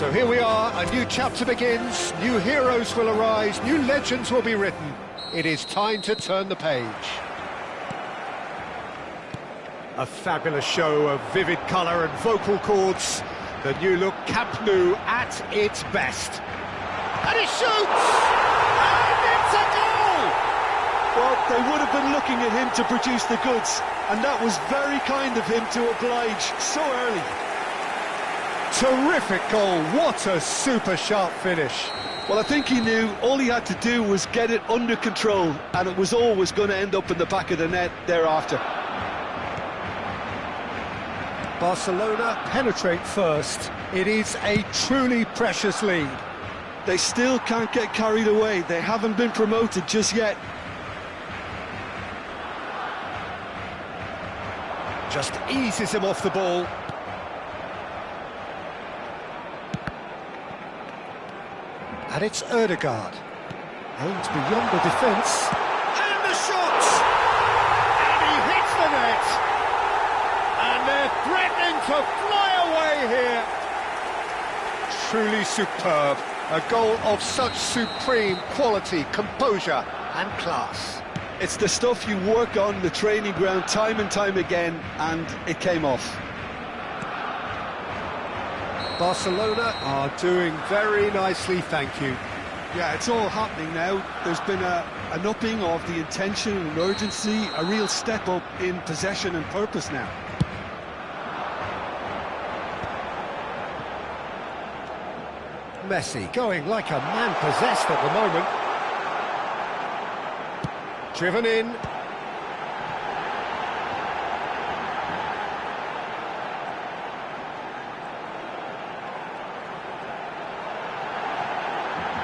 So here we are, a new chapter begins, new heroes will arise, new legends will be written. It is time to turn the page. A fabulous show of vivid colour and vocal cords. The new look Camp Nou at its best. And he shoots! And it's a goal! Well, they would have been looking at him to produce the goods, and that was very kind of him to oblige so early. Terrific goal, what a super sharp finish. Well, I think he knew all he had to do was get it under control, and it was always going to end up in the back of the net thereafter. Barcelona penetrate first. It is a truly precious lead. They still can't get carried away. They haven't been promoted just yet. Just eases him off the ball. And it's Ødegaard. Aims beyond the defence. And the shot! And he hits the net! And they're threatening to fly away here. Truly superb. A goal of such supreme quality, composure and class. It's the stuff you work on the training ground time and time again, and it came off. Barcelona are doing very nicely, thank you. Yeah, it's all happening now. There's been an upping of the intention and urgency, a real step up in possession and purpose now. Messi going like a man possessed at the moment. Driven in.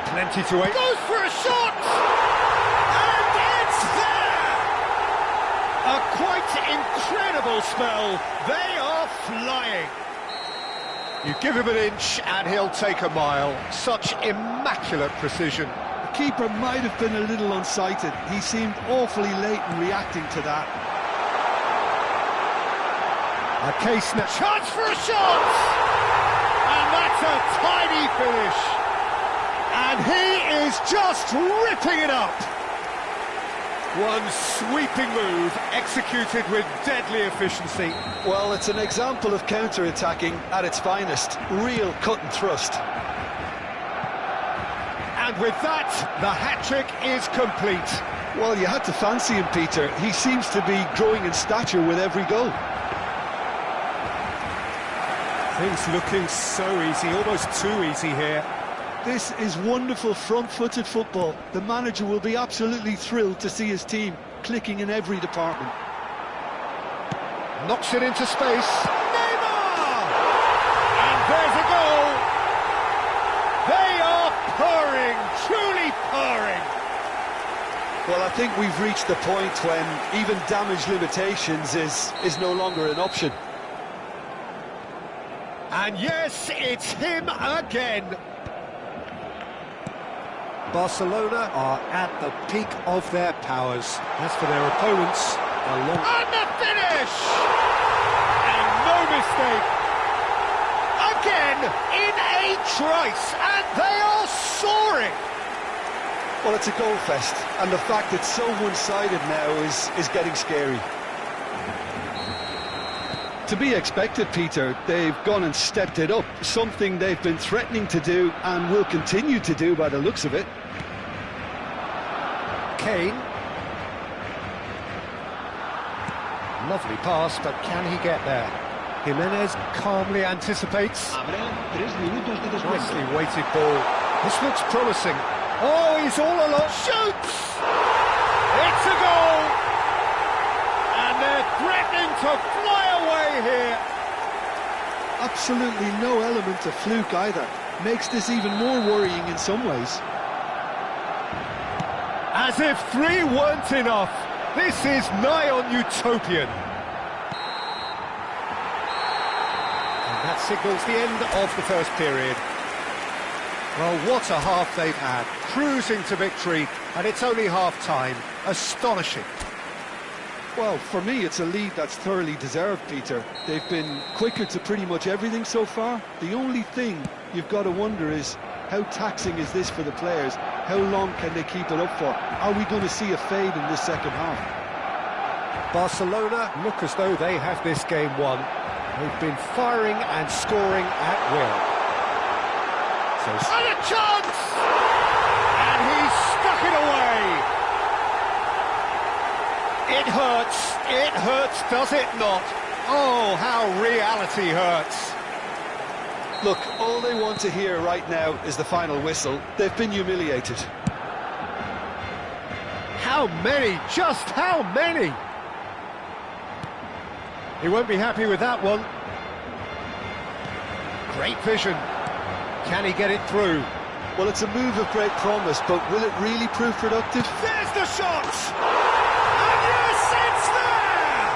Plenty to wait. Goes for a shot! And it's there! A quite incredible spell. They are flying. You give him an inch and he'll take a mile. Such immaculate precision. The keeper might have been a little unsighted. He seemed awfully late in reacting to that. A case now. Chance for a shot! And that's a tiny finish. And he is just ripping it up. One sweeping move, executed with deadly efficiency. Well, it's an example of counter-attacking at its finest. Real cut and thrust. And with that, the hat-trick is complete. Well, you had to fancy him, Peter. He seems to be growing in stature with every goal. Things looking so easy, almost too easy here. This is wonderful front-footed football. The manager will be absolutely thrilled to see his team clicking in every department. Knocks it into space. Neymar! And there's a goal! They are purring, truly purring. Well, I think we've reached the point when even damage limitations is no longer an option. And yes, it's him again. Barcelona are at the peak of their powers. As for their opponents, a long... And the finish! And no mistake. Again, in a trice, and they are soaring. Well, it's a goal fest, and the fact it's so one-sided now is getting scary. To be expected, Peter. They've gone and stepped it up, something they've been threatening to do and will continue to do by the looks of it. Kane. Lovely pass, but can he get there? Jimenez calmly anticipates. Nicely weighted ball. This looks promising. Oh, he's all alone. Shoots! It's a goal! And they're threatening to fly away here. Absolutely no element of fluke either. Makes this even more worrying in some ways. As if three weren't enough. This is nigh on utopian. And that signals the end of the first period. Well, what a half they've had. Cruising to victory, and it's only half-time. Astonishing. Well, for me, it's a lead that's thoroughly deserved, Peter. They've been quicker to pretty much everything so far. The only thing you've got to wonder is, how taxing is this for the players? How long can they keep it up for? Are we going to see a fade in this second half? Barcelona look as though they have this game won. They've been firing and scoring at will. And a chance! And he's stuck it away! It hurts, does it not? Oh, how reality hurts. Look, all they want to hear right now is the final whistle. They've been humiliated. How many? Just how many? He won't be happy with that one. Great vision. Can he get it through? Well, it's a move of great promise, but will it really prove productive? There's the shot! And yes, it's there!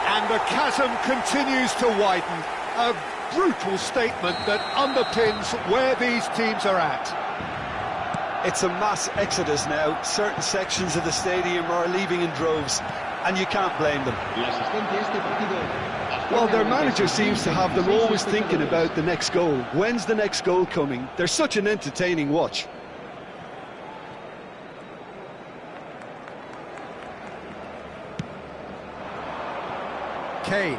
And the chasm continues to widen. A brutal statement that underpins where these teams are at. It's a mass exodus now. Certain sections of the stadium are leaving in droves, and you can't blame them. Well, their manager seems to have them always thinking about the next goal. When's the next goal coming? They're such an entertaining watch. Kane.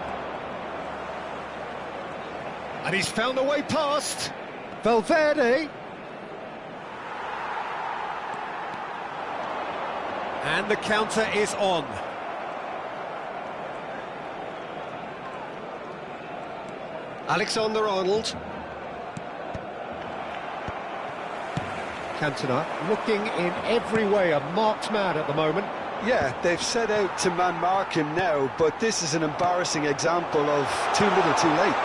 And he's found a way past. Valverde. And the counter is on. Alexander-Arnold. Cantona looking in every way a marked man at the moment. Yeah, they've set out to man-mark him now, but this is an embarrassing example of too little too late.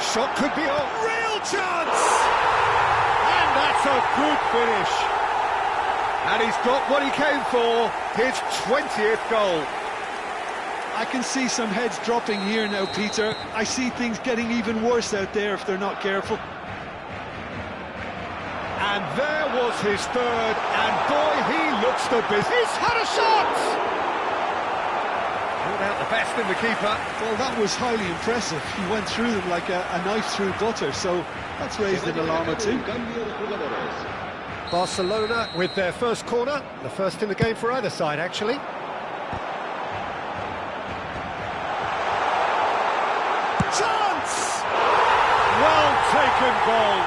Shot could be a real chance! And that's a good finish. And he's got what he came for, his 20th goal. I can see some heads dropping here now, Peter. I see things getting even worse out there if they're not careful. And there was his third, and boy, he looks the best. He's had a shot! Pulled out the best in the keeper. Well, that was highly impressive. He went through them like a knife through butter, so that's raised an alarm or two. Barcelona with their first corner, the first in the game for either side, actually. Chance! Well taken goal.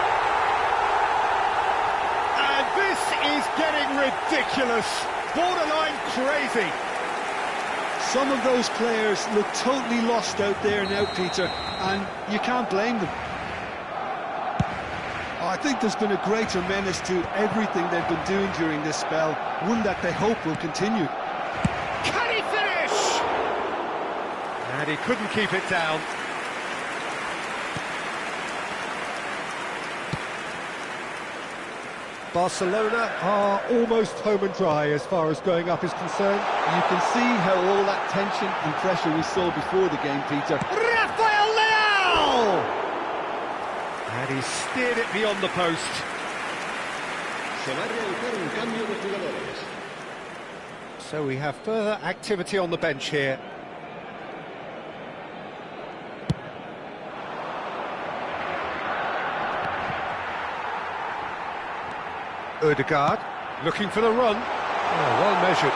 And this is getting ridiculous, borderline crazy. Some of those players look totally lost out there now, Peter, and you can't blame them. I think there's been a greater menace to everything they've been doing during this spell, one that they hope will continue. Can he finish? And he couldn't keep it down. Barcelona are almost home and dry as far as going up is concerned. You can see how all that tension and pressure we saw before the game, Peter. Rafael Leao! And he steered it beyond the post. So we have further activity on the bench here. Ødegaard looking for the run. Oh, well measured.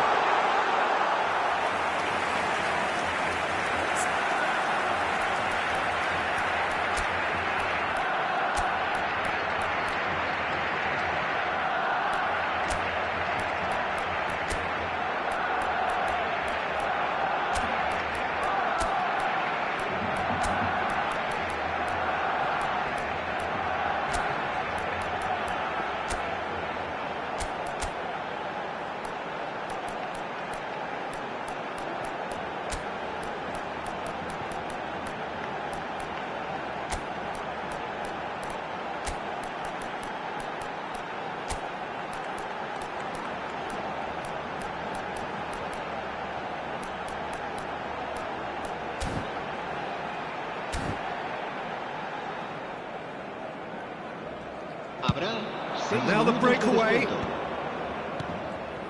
And now the breakaway.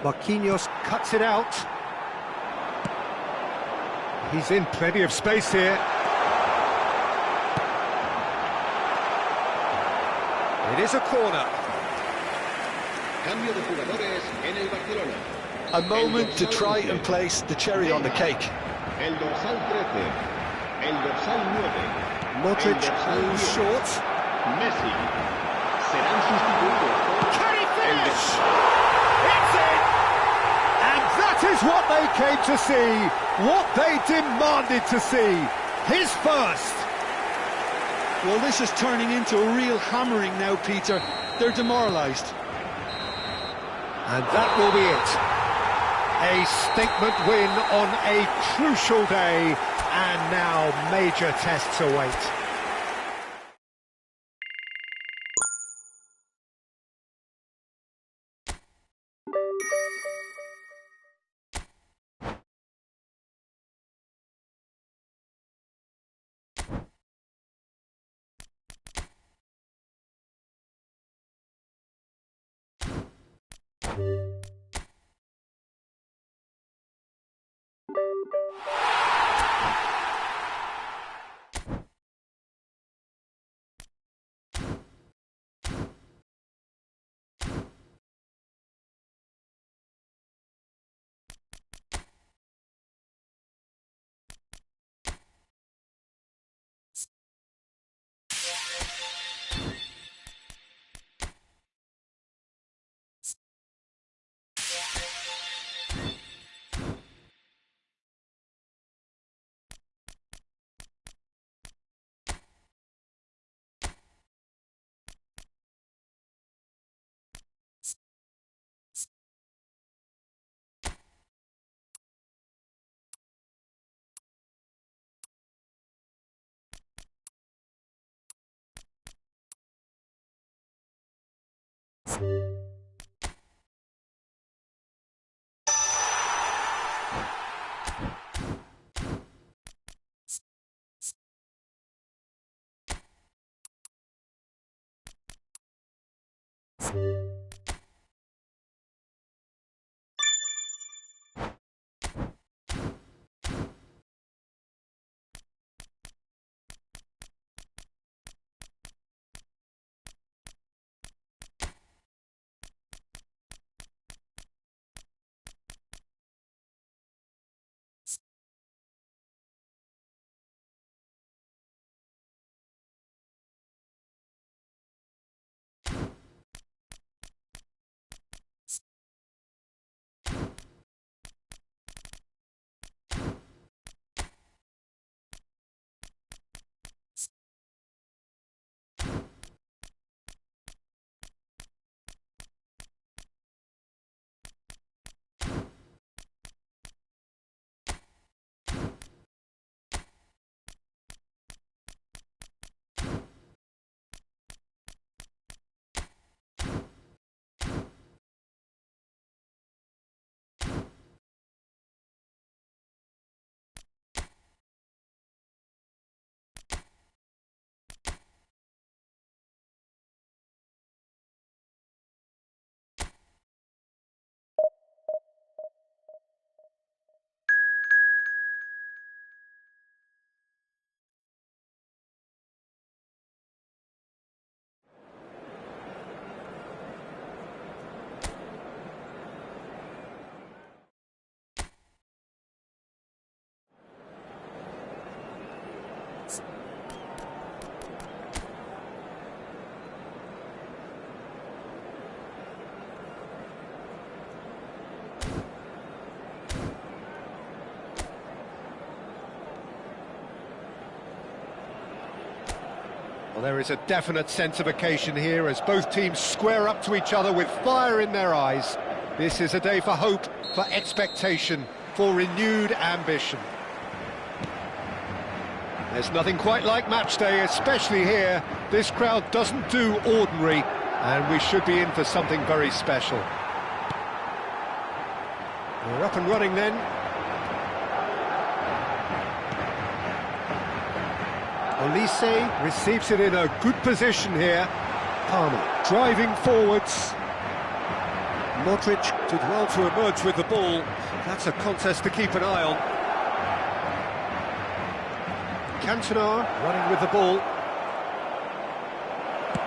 Marquinhos cuts it out. He's in plenty of space here. It is a corner. Cambio de jugadores en el Barcelona. A moment to try and place the cherry on the cake. El dorsal 13. El dorsal 9. Modric El moves dorsal 10. short. Messi. Serán sustituidos por Can he el finish? dorsal. It's in! And that is what they came to see, what they demanded to see. His first. Well, this is turning into a real hammering now, Peter. They're demoralised. And that will be it. A statement win on a crucial day, and now major tests await. Well, there is a definite sense of occasion here as both teams square up to each other with fire in their eyes. This is a day for hope, for expectation, for renewed ambition. There's nothing quite like match day, especially here. This crowd doesn't do ordinary, and we should be in for something very special. We're up and running then. Olise receives it in a good position here. Palmer driving forwards. Modric did well to emerge with the ball. That's a contest to keep an eye on. Cantona running with the ball.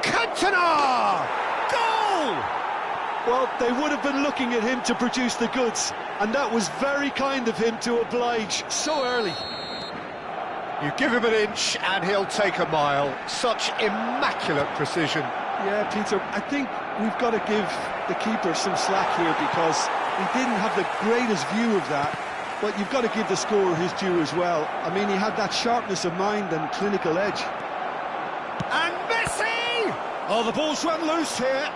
Cantona! Cantona! Goal! Well, they would have been looking at him to produce the goods, and that was very kind of him to oblige so early. You give him an inch and he'll take a mile. Such immaculate precision. Yeah, Peter, I think we've got to give the keeper some slack here because he didn't have the greatest view of that, but you've got to give the scorer his due as well. I mean, he had that sharpness of mind and clinical edge. And Messi! Oh, the ball's run loose here.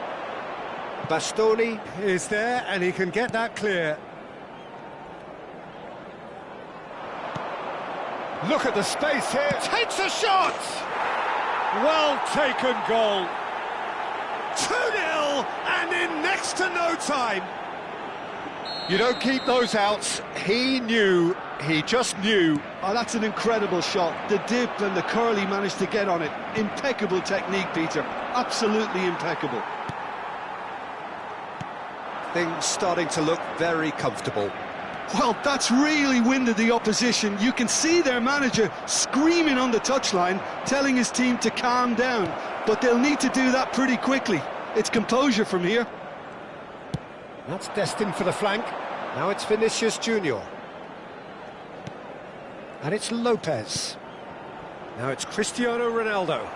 Bastoni is there and he can get that clear. Look at the space here. Takes a shot! Well taken goal. 2-0 and in next to no time. You don't keep those outs. He knew, he just knew. Oh, that's an incredible shot. The dip and the curl he managed to get on it. Impeccable technique, Peter. Absolutely impeccable. Things starting to look very comfortable. Well, that's really winded the opposition. You can see their manager screaming on the touchline, telling his team to calm down. But they'll need to do that pretty quickly. It's composure from here. That's destined for the flank. Now it's Vinicius Junior. And it's Lopez. Now it's Cristiano Ronaldo.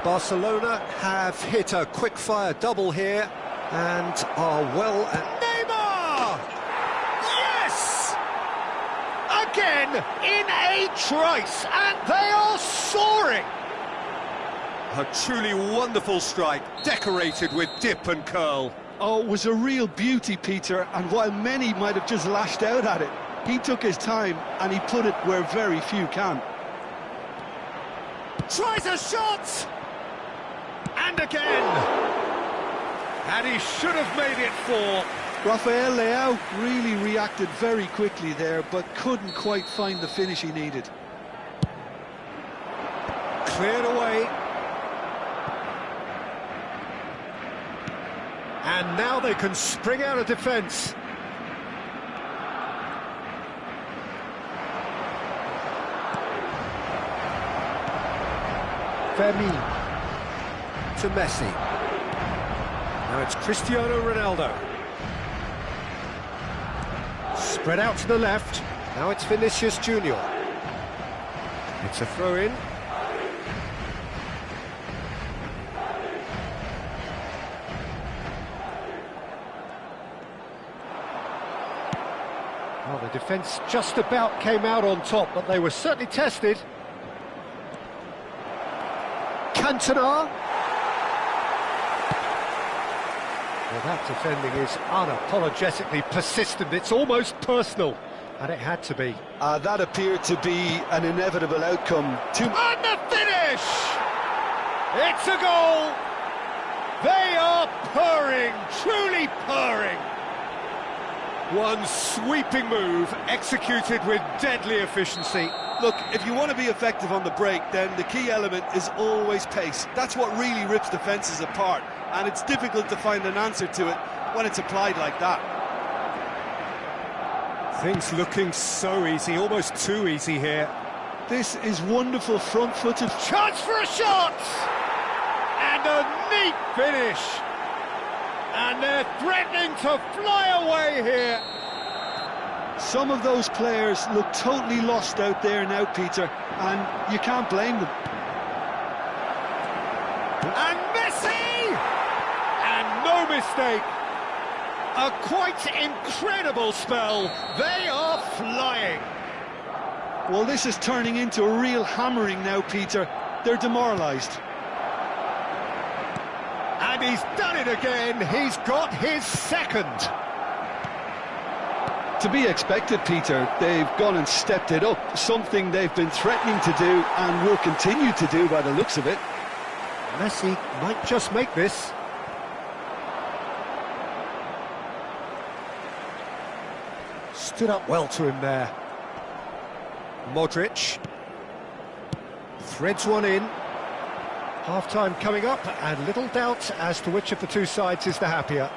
Barcelona have hit a quick-fire double here and are well at... Neymar! Yes! Again in a trice, and they are soaring! A truly wonderful strike, decorated with dip and curl. Oh, it was a real beauty, Peter, and while many might have just lashed out at it, he took his time and he put it where very few can. Tries a shot! And again! And he should have made it 4. Rafael Leao really reacted very quickly there, but couldn't quite find the finish he needed. Cleared away. And now they can spring out of defence. Fermin to Messi. Now it's Cristiano Ronaldo. Spread out to the left. Now it's Vinicius Junior. It's a throw-in. Well, the defence just about came out on top, but they were certainly tested. Cantona. Well, that defending is unapologetically persistent. It's almost personal, and it had to be. That appeared to be an inevitable outcome. And the finish! It's a goal! They are purring, truly purring. One sweeping move, executed with deadly efficiency. Look, if you want to be effective on the break, then the key element is always pace. That's what really rips defences apart, and it's difficult to find an answer to it when it's applied like that. Things looking so easy, almost too easy here. This is wonderful front-footed. Chance for a shot! And a neat finish! And they're threatening to fly away here. Some of those players look totally lost out there now, Peter, and you can't blame them. And Messi! And no mistake. A quite incredible spell. They are flying. Well, this is turning into a real hammering now, Peter. They're demoralised. And he's done it again. He's got his second. To be expected, Peter. They've gone and stepped it up, something they've been threatening to do and will continue to do by the looks of it. Messi might just make this. Stood up well to him there. Modric threads one in. Half-time coming up, and little doubt as to which of the two sides is the happier.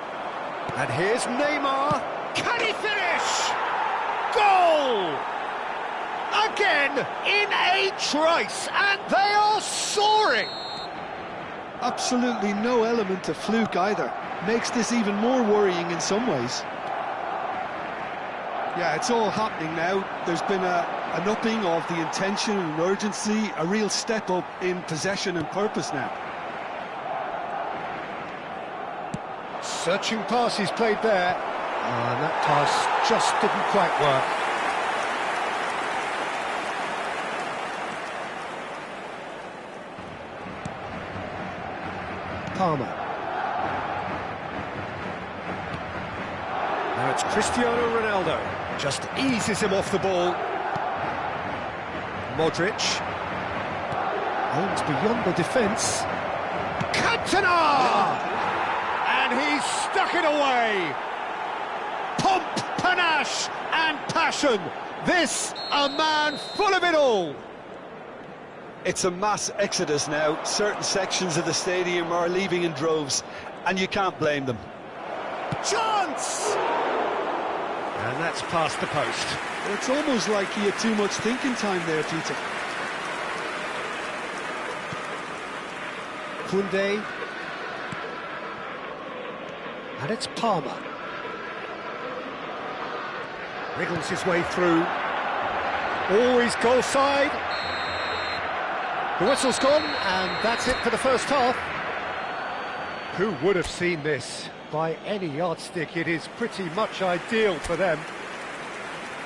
And here's Neymar. Can he finish? Goal! again in a trice, and they are soaring. Absolutely no element of fluke either. Makes this even more worrying in some ways. Yeah, it's all happening now. There's been an upping of the intention and urgency, a real step up in possession and purpose now. Searching pass he's played there. And that pass just didn't quite work. Palmer. Now it's Cristiano Ronaldo. Just eases him off the ball. Modric. Aims beyond the defence. Cantona! And he's stuck it away. Pomp, panache and passion. This, a man full of it all. It's a mass exodus now. Certain sections of the stadium are leaving in droves, and you can't blame them. Chance! And that's past the post. It's almost like he had too much thinking time there, Peter. Koundé. And it's Palmer. Wriggles his way through. Always goal side. The whistle's gone, and that's it for the first half. Who would have seen this? By any yardstick, it is pretty much ideal for them.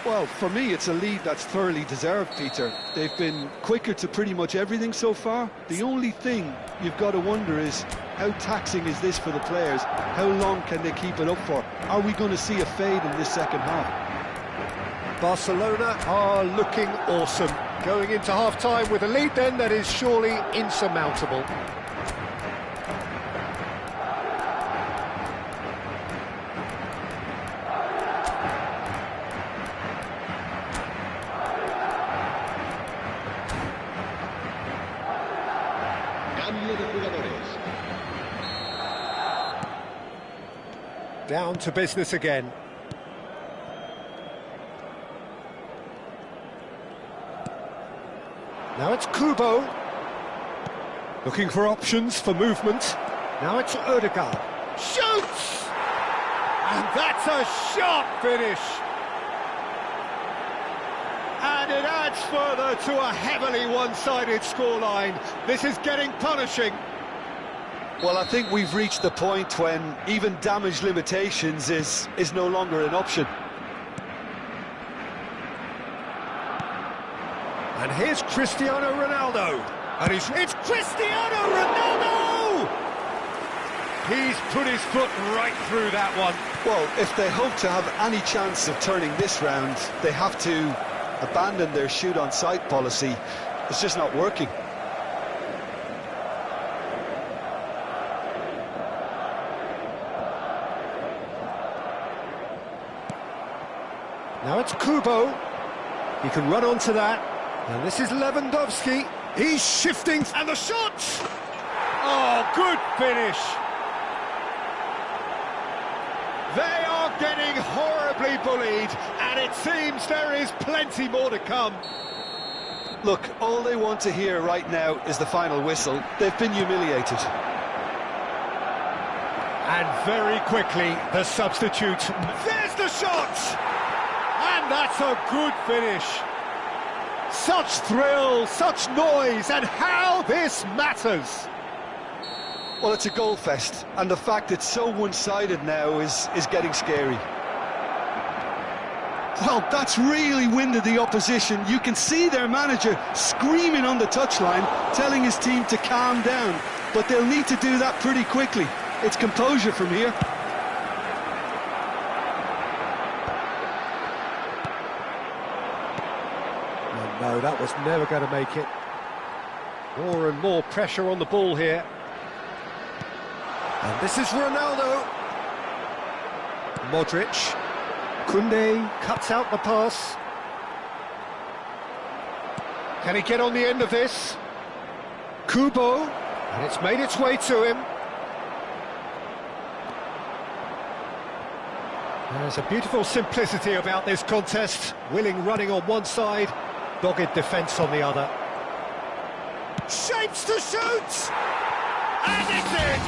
Well, for me, it's a lead that's thoroughly deserved, Peter. They've been quicker to pretty much everything so far. The only thing you've got to wonder is, how taxing is this for the players? How long can they keep it up for? Are we going to see a fade in this second half? Barcelona are looking awesome. Going into half-time with a lead then that is surely insurmountable. Cambio de jugadores. Down to business again. Now it's Kubo. Looking for options for movement. Now it's Ødegaard. Shoots! And that's a sharp finish. And it adds further to a heavily one-sided scoreline. This is getting punishing. Well, I think we've reached the point when even damage limitations is no longer an option. And here's Cristiano Ronaldo. And it's Cristiano Ronaldo! He's put his foot right through that one. Well, if they hope to have any chance of turning this round, they have to abandon their shoot-on-sight policy. It's just not working. Now it's Kubo. He can run onto that. And this is Lewandowski. He's shifting, and the shot! Oh, good finish. They are getting horribly bullied, and it seems there is plenty more to come. Look, all they want to hear right now is the final whistle. They've been humiliated. And very quickly, the substitute. There's the shot! And that's a good finish. Such thrill, such noise, and how this matters. Well, it's a goal fest, and the fact it's so one-sided now is getting scary. Well, that's really winded the opposition. You can see their manager screaming on the touchline, telling his team to calm down, but they'll need to do that pretty quickly. It's composure from here. No, that was never going to make it. More and more pressure on the ball here. And this is Ronaldo. Modric. Koundé cuts out the pass. Can he get on the end of this? Kubo. And it's made its way to him. There's a beautiful simplicity about this contest. Willing running on one side, Dogged defence on the other. Shapes to shoot! And it's in!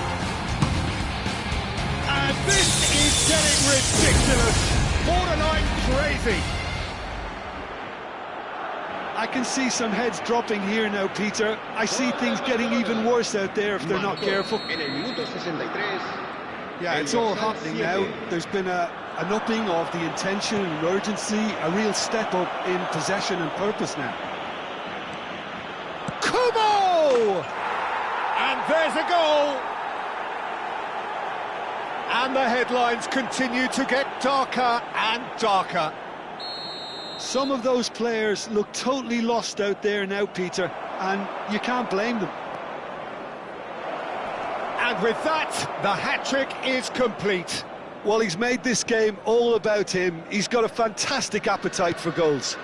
And this is getting ridiculous! Borderline crazy! I can see some heads dropping here now, Peter. I see things getting even worse out there if they're not careful. Yeah, it's all happening now. There's been an upping of the intention and urgency, a real step up in possession and purpose now. Kubo! And there's a goal! And the headlines continue to get darker and darker. Some of those players look totally lost out there now, Peter, and you can't blame them. And with that, the hat-trick is complete. Well, he's made this game all about him. He's got a fantastic appetite for goals.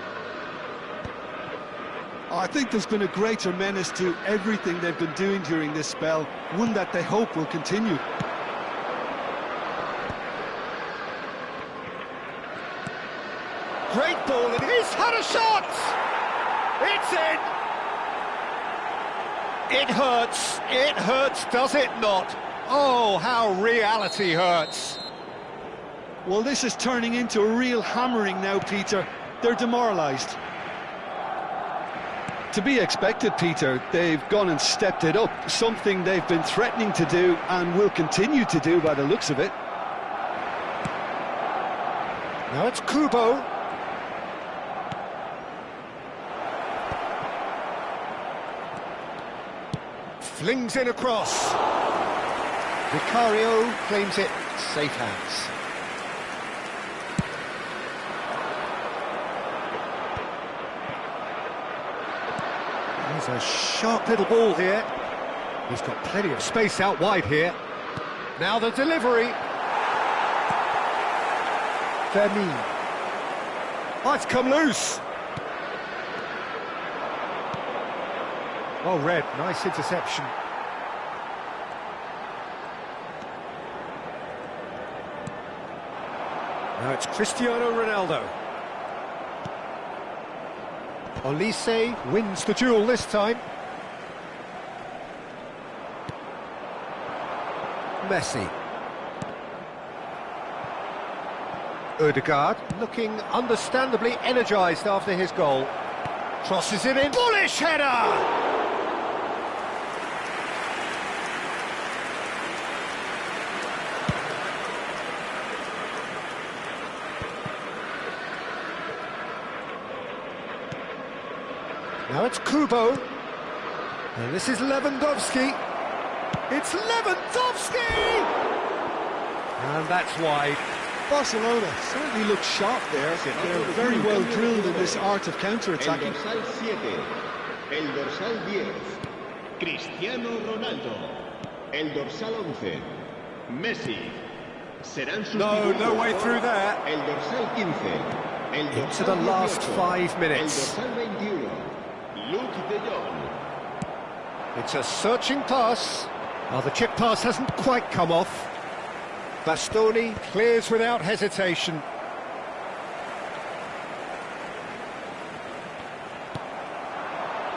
I think there's been a greater menace to everything they've been doing during this spell, one that they hope will continue. Great ball, and he's had a shot! It's in! It hurts, does it not? Oh, how reality hurts. Well, this is turning into a real hammering now, Peter. They're demoralised. To be expected, Peter. They've gone and stepped it up, something they've been threatening to do and will continue to do by the looks of it. Now it's Kubo. Flings in across. Vicario claims it, safe hands. There's a sharp little ball here. He's got plenty of space out wide here. Now the delivery. Vermeer. Oh, it's come loose. Oh, Red, nice interception. Now it's Cristiano Ronaldo. Olise wins the duel this time. Messi. Ødegaard looking understandably energised after his goal. Crosses it in. Bullish header! Now it's Kubo. And this is Lewandowski. It's Lewandowski! And that's wide. Barcelona certainly look sharp there. They're very well drilled in this art of counter-attacking. El dorsal 7, el dorsal 10, Cristiano Ronaldo, el dorsal 11, Messi. Serán sustituidos. No way through there. El dorsal 15, el dorsal Into the last 18, 5 minutes. El dorsal 21, Luke de Jong. It's a searching pass. Well, the chip pass hasn't quite come off. Bastoni clears without hesitation.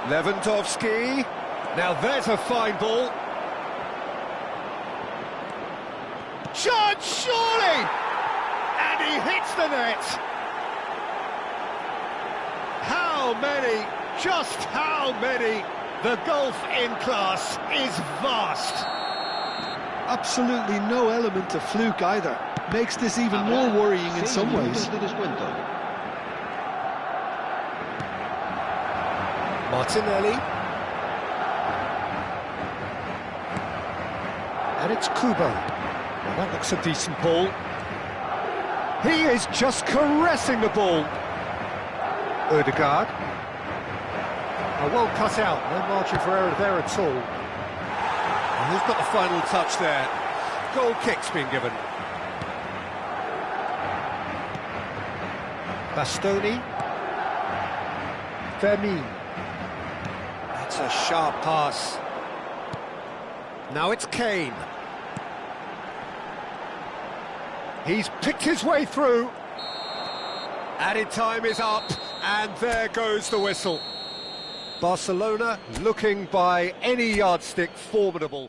Lewandowski. Now there's a fine ball. Chance, surely! And he hits the net. How many? Just how many? The gulf in class is vast. Absolutely no element of fluke either. Makes this even more worrying in some ways. Martinelli. And it's Kubo. Well, that looks a decent ball. He is just caressing the ball. Ødegaard. Well cut out, no margin for error there at all. And who's got the final touch there? Goal kick's been given. Bastoni. Vermeer. That's a sharp pass. Now it's Kane. He's picked his way through. Added time is up. And there goes the whistle. Barcelona looking by any yardstick formidable.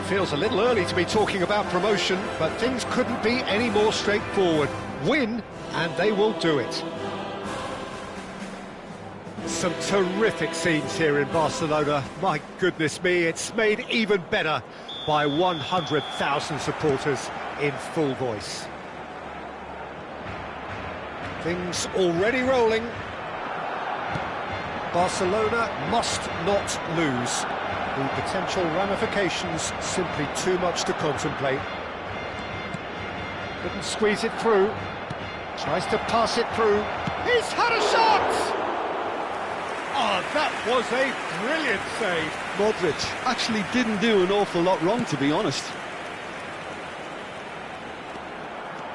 Feels a little early to be talking about promotion, but things couldn't be any more straightforward. Win, and they will do it. Some terrific scenes here in Barcelona. My goodness me, it's made even better by 100,000 supporters in full voice. Things already rolling. Barcelona must not lose. The potential ramifications simply too much to contemplate. Couldn't squeeze it through. Tries to pass it through. He's had a shot! Oh, that was a brilliant save. Modric actually didn't do an awful lot wrong, to be honest.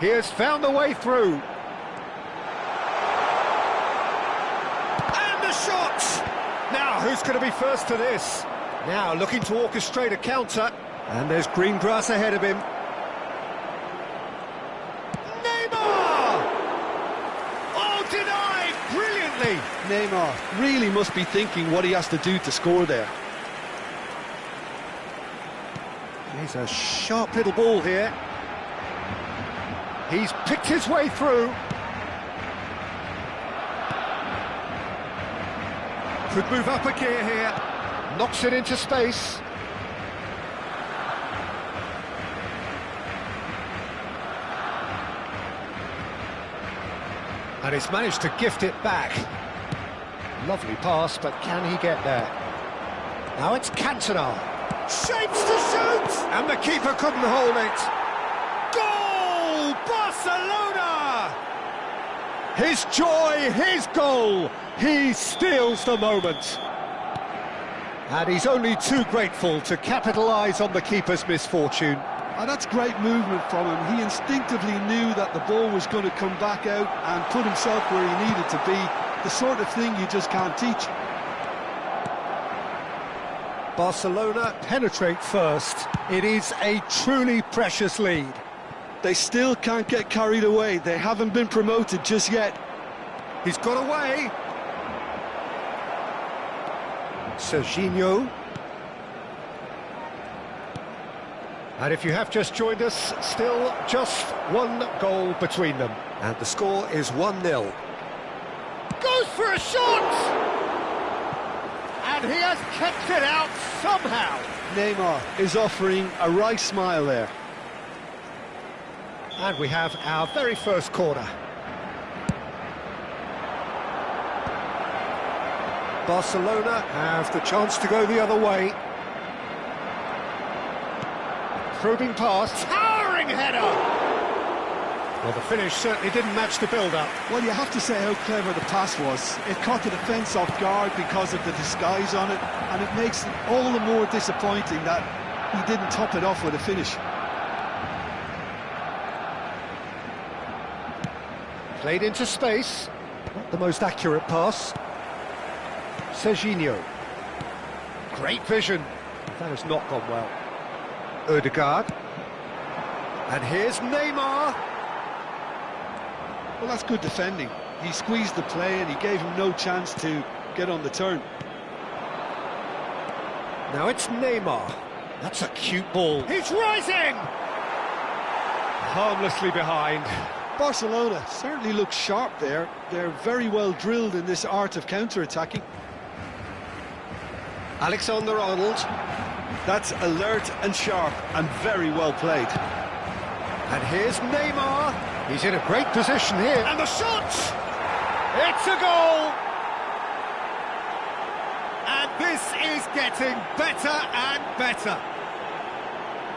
He has found a way through. And the shot! Now, who's going to be first to this? Now, looking to orchestrate a counter. And there's green grass ahead of him. Neymar! Oh, denied! Brilliantly! Neymar really must be thinking what he has to do to score there. He's a sharp little ball here. He's picked his way through. Could move up a gear here. Knocks it into space. And he's managed to gift it back. Lovely pass, but can he get there? Now it's Cantona. Shapes to shoot! And the keeper couldn't hold it. Goal! Barcelona! His joy, his goal. He steals the moment. And he's only too grateful to capitalise on the keeper's misfortune. And that's great movement from him. He instinctively knew that the ball was going to come back out and put himself where he needed to be. The sort of thing you just can't teach. Barcelona penetrate first. It is a truly precious lead. They still can't get carried away. They haven't been promoted just yet. He's got away. Serginho. And if you have just joined us, still just one goal between them. And the score is 1-0. Goes for a shot! And he has kept it out somehow. Neymar is offering a wry smile there. And we have our very first corner. Barcelona have the chance to go the other way. Probing pass, towering header! Well, the finish certainly didn't match the build-up. Well, you have to say how clever the pass was. It caught the defence off guard because of the disguise on it, and it makes it all the more disappointing that he didn't top it off with a finish. Played into space. Not the most accurate pass. Serginho. Great vision. That has not gone well. Ødegaard. And here's Neymar. Well, that's good defending. He squeezed the play and he gave him no chance to get on the turn. Now it's Neymar. That's a cute ball. He's rising! Harmlessly behind. Barcelona certainly looks sharp there. They're very well drilled in this art of counter-attacking. Alexander-Arnold. That's alert and sharp and very well played. And here's Neymar. He's in a great position here. And the shot! It's a goal! And this is getting better and better.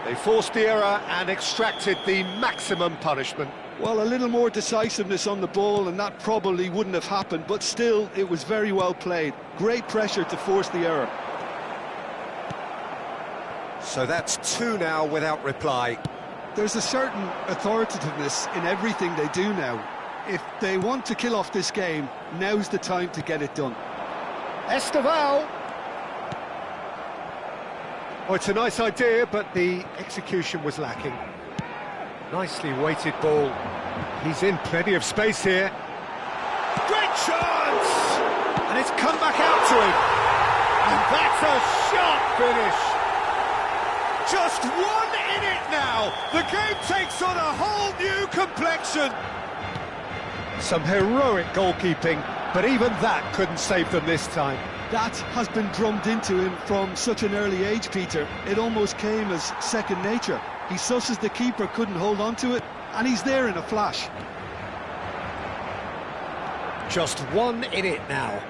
They forced the error and extracted the maximum punishment. Well, a little more decisiveness on the ball and that probably wouldn't have happened, but still, it was very well played. Great pressure to force the error. So that's 2 now without reply. There's a certain authoritativeness in everything they do now. If they want to kill off this game, now's the time to get it done. Esteval. Oh, it's a nice idea, but the execution was lacking. Nicely weighted ball. He's in plenty of space here. Great chance! And it's come back out to him. And that's a sharp finish. Just 1 in it now. The game takes on a whole new complexion. Some heroic goalkeeping But even that couldn't save them this time. That has been drummed into him from such an early age, Peter. It almost came as second nature. He susses the keeper, couldn't hold on to it, and he's there in a flash. Just one in it now.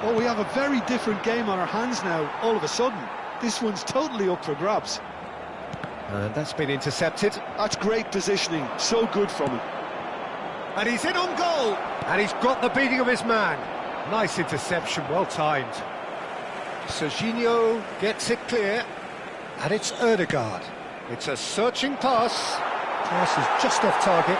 Oh, we have a very different game on our hands now, all of a sudden. This one's totally up for grabs. And that's been intercepted. That's great positioning, so good from him. And he's in on goal. And he's got the beating of his man. Nice interception, well timed. Serginho gets it clear. And it's Ødegaard. It's a searching pass. Pass is just off target.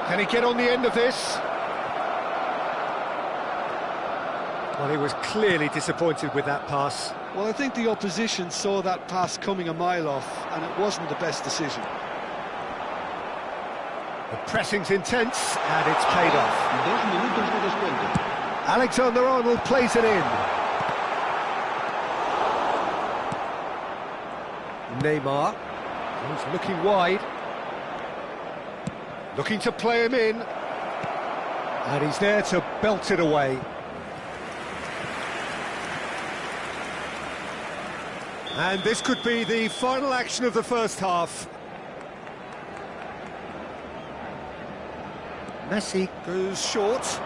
Can he get on the end of this? Well, he was clearly disappointed with that pass. Well, I think the opposition saw that pass coming a mile off, and it wasn't the best decision. The pressing's intense, and it's paid off. 2 minutos de descuento. Alexander-Arnold plays it in. Neymar, he's looking wide. Looking to play him in. And he's there to belt it away. And this could be the final action of the first half. Messi goes short.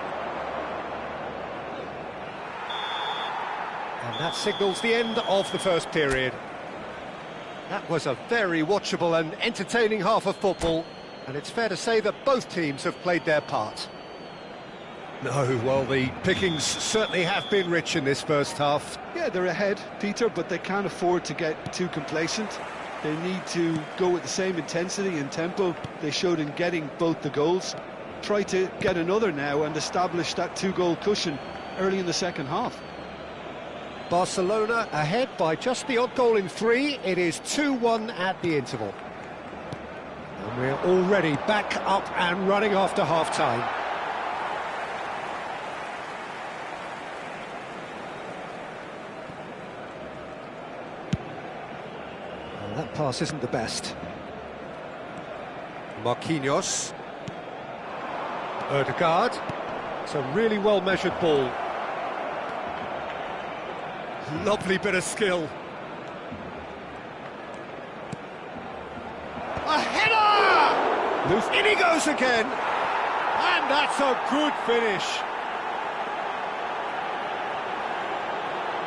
And that signals the end of the first period. That was a very watchable and entertaining half of football. And it's fair to say that both teams have played their part. No, well, the pickings certainly have been rich in this first half. Yeah, they're ahead, Peter, but they can't afford to get too complacent. They need to go with the same intensity and tempo they showed in getting both the goals. Try to get another now and establish that 2-goal cushion early in the second half. Barcelona ahead by just the odd goal in 3. It is 2-1 at the interval. And we're already back up and running after half-time. Well, that pass isn't the best. Marquinhos. Ødegaard. It's a really well-measured ball. Lovely bit of skill. A header! In he goes again! And that's a good finish.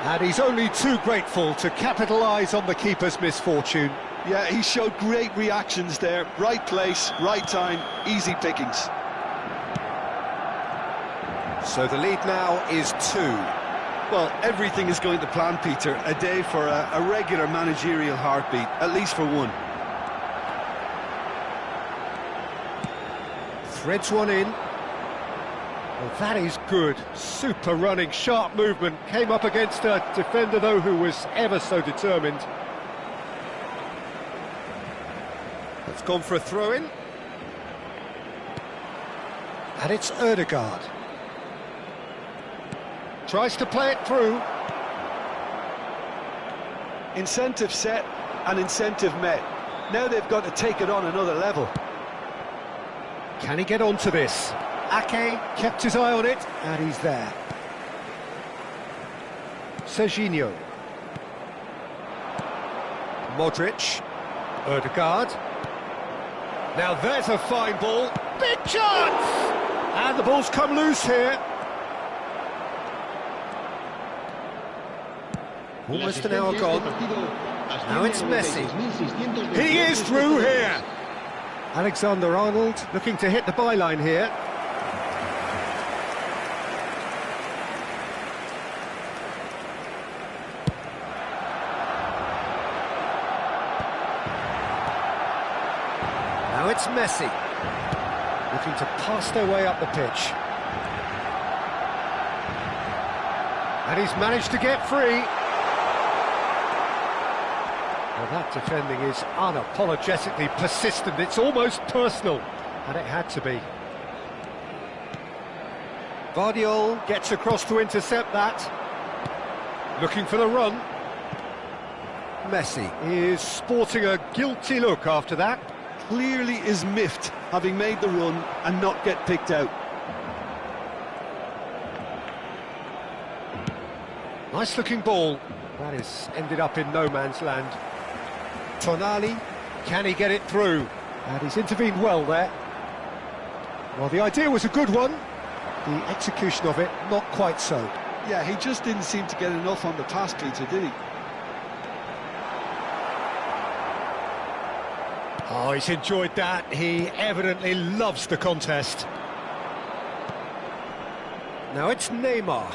And he's only too grateful to capitalise on the keeper's misfortune. Yeah, he showed great reactions there. Right place, right time, easy pickings. So the lead now is 2. Well, everything is going to plan, Peter. A day for a regular managerial heartbeat, at least for one. Threads one in. Well, that is good. Super running, sharp movement. Came up against a defender, though, who was ever so determined. That's gone for a throw-in. And it's Ødegaard. Tries to play it through. Incentive set and incentive met. Now they've got to take it on another level. Can he get onto this? Ake kept his eye on it, and he's there. Serginho. Modric. Ødegaard. Now there's a fine ball. Big chance! And the ball's come loose here. Almost an hour gone. Now it's Messi. He is through here. Alexander-Arnold looking to hit the byline here. Now it's Messi, looking to pass their way up the pitch. And he's managed to get free. Well, that defending is unapologetically persistent. It's almost personal, and it had to be. Vardiol gets across to intercept that. Looking for the run. Messi is sporting a guilty look after that. Clearly is miffed, having made the run and not get picked out. Nice looking ball. That is ended up in no man's land. Tonali, can he get it through? And he's intervened well there. Well, the idea was a good one. The execution of it, not quite so. Yeah, he just didn't seem to get enough on the pass, Peter, did he? Oh, he's enjoyed that. He evidently loves the contest. Now it's Neymar.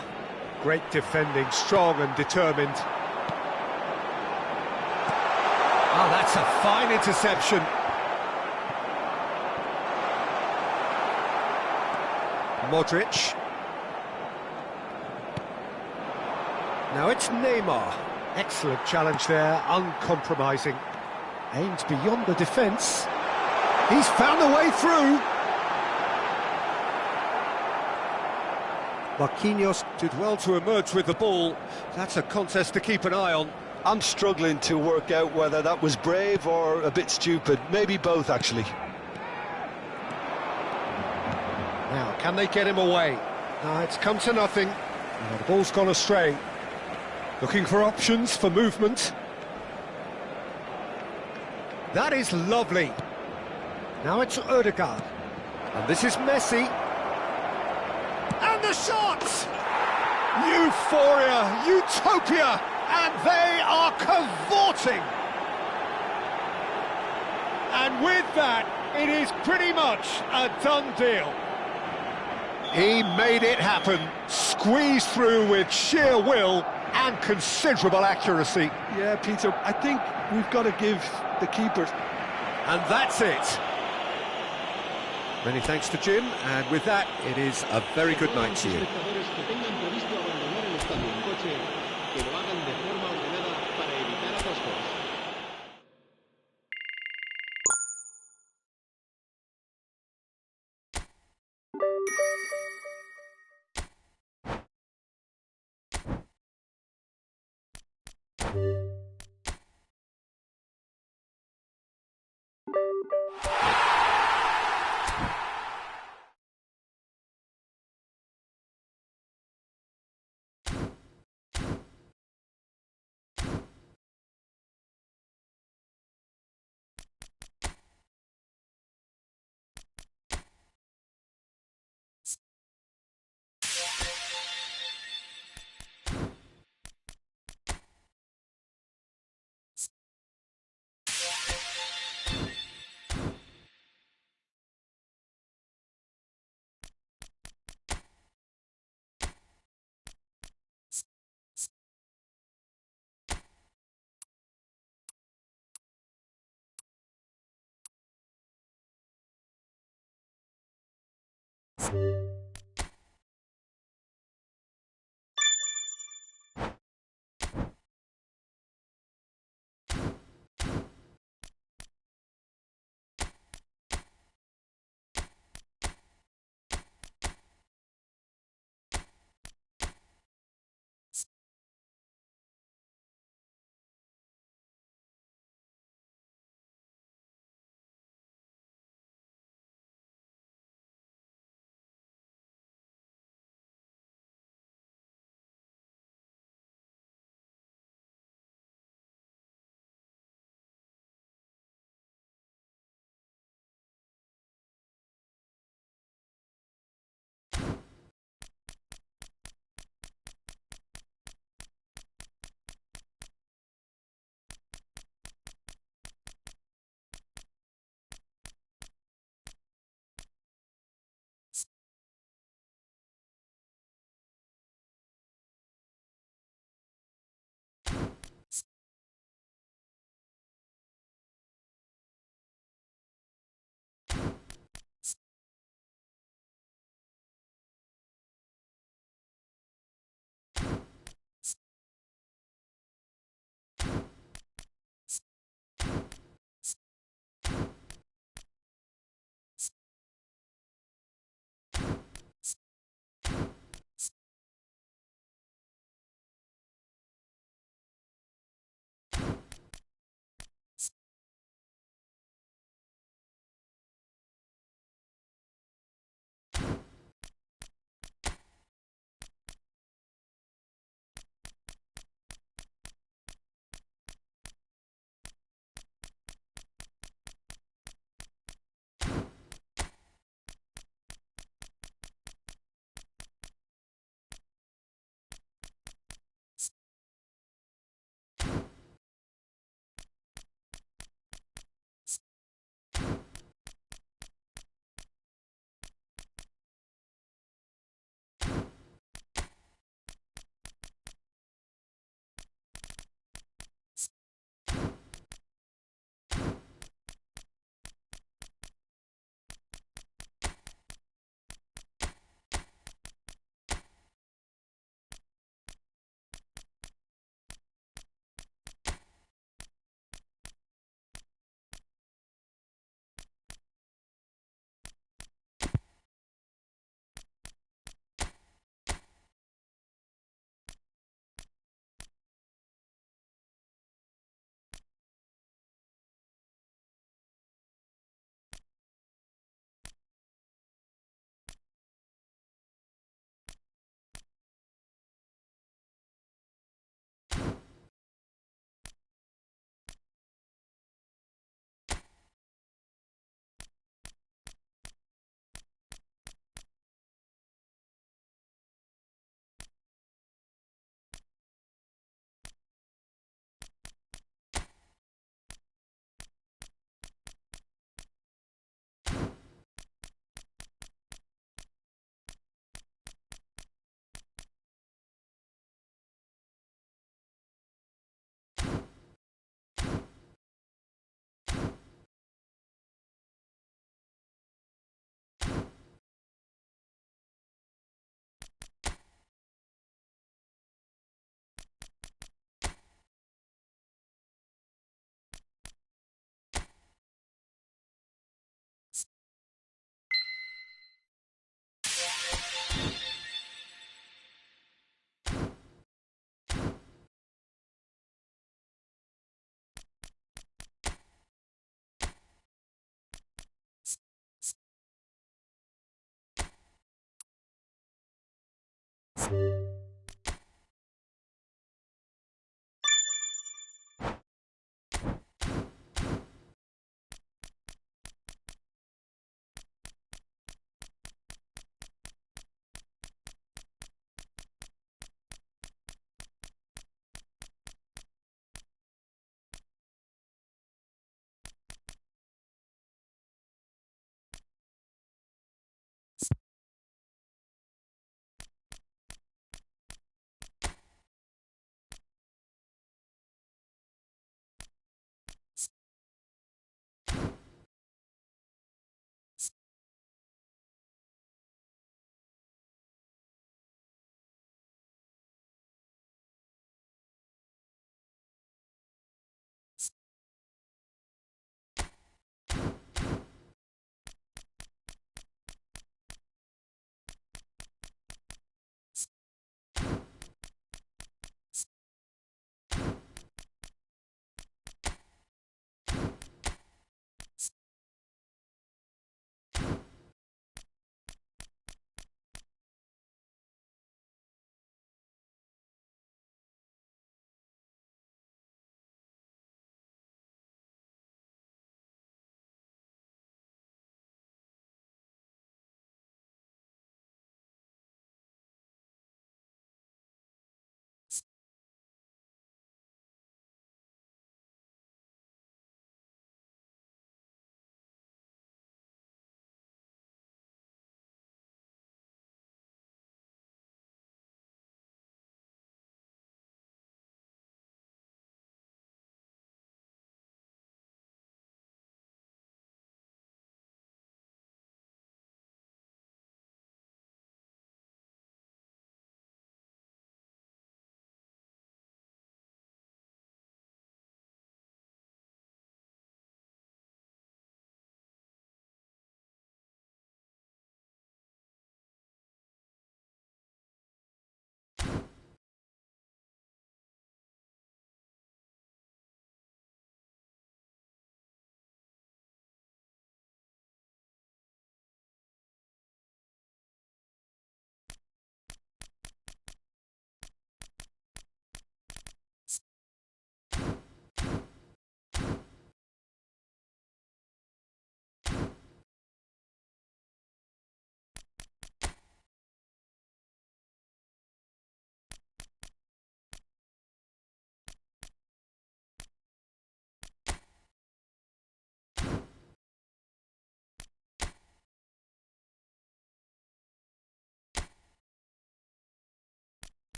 Great defending, strong and determined. Oh, that's a fine interception. Modric. Now it's Neymar. Excellent challenge there, uncompromising. Aimed beyond the defence. He's found a way through. Marquinhos did well to emerge with the ball. That's a contest to keep an eye on. I'm struggling to work out whether that was brave or a bit stupid. Maybe both, actually. Now, can they get him away? No, it's come to nothing. The ball's gone astray. Looking for options for movement. That is lovely. Now it's Ødegaard. And this is Messi. And the shot! Euphoria, utopia, and they are cavorting. And with that, it is pretty much a done deal. He made it happen, squeezed through with sheer will and considerable accuracy. Yeah, Peter, I think we've got to give the keeper. And that's it. Many thanks to Jim, and with that, it is a very good night to you. Adiós.